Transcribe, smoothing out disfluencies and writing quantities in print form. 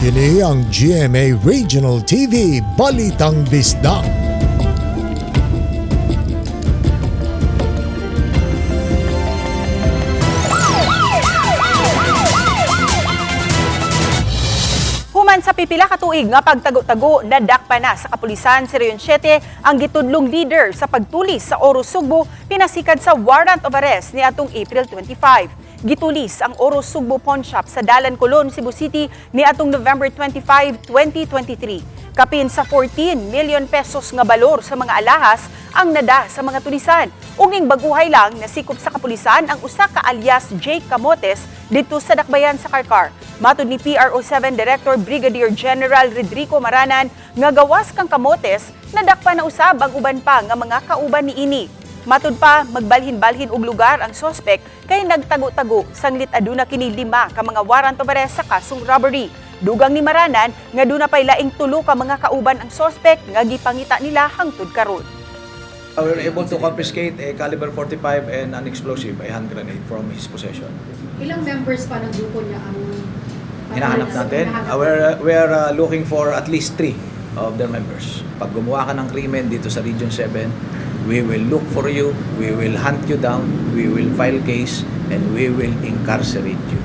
Kini ang GMA Regional TV Balitang Bisdak. Human sa pipila ka tuig nga pagtago-tago, nadakpan na sa kapulisan si rehiyon 7 ang gitudlong leader sa pagtulis sa Oro Sugbo, pinasikad sa warrant of arrest ni atong April 25. Gitulis ang Oro Sugbo Pawnshop sa Dalan, Cebu City ni atong Nobyembre 25, 2023. Kapin sa 14 million pesos nga balor sa mga alahas ang nada sa mga tulisan. Uging baguhay lang nasikop sa kapulisan ang usa ka alias Jake Camotes dito sa dakbayan sa Karkar. Matud ni PRO7 Director Brigadier General Rodrigo Maranan nga gawas kang Camotes, nadakpa na usab ang uban pa nga mga kauban ni ini. Matud pa, magbalhin-balhin og lugar ang sospek kay nagtago-tago sanglit aduna kini 5 ka mga warrant of arrest sa kasong robbery. Dugang ni Maranan nga duna pay laing 3 ka mga kauban ang sospek nga gipangita nila hangtod karon. We were able to confiscate a caliber 45 and an explosive, a hand grenade from his possession. Ilang members pa ng grupo niya ang Hinahanap natin. We are looking for at least 3 of their members. Pag gumawa ka ng krimen dito sa Region 7, we will look for you, we will hunt you down, we will file case, and we will incarcerate you.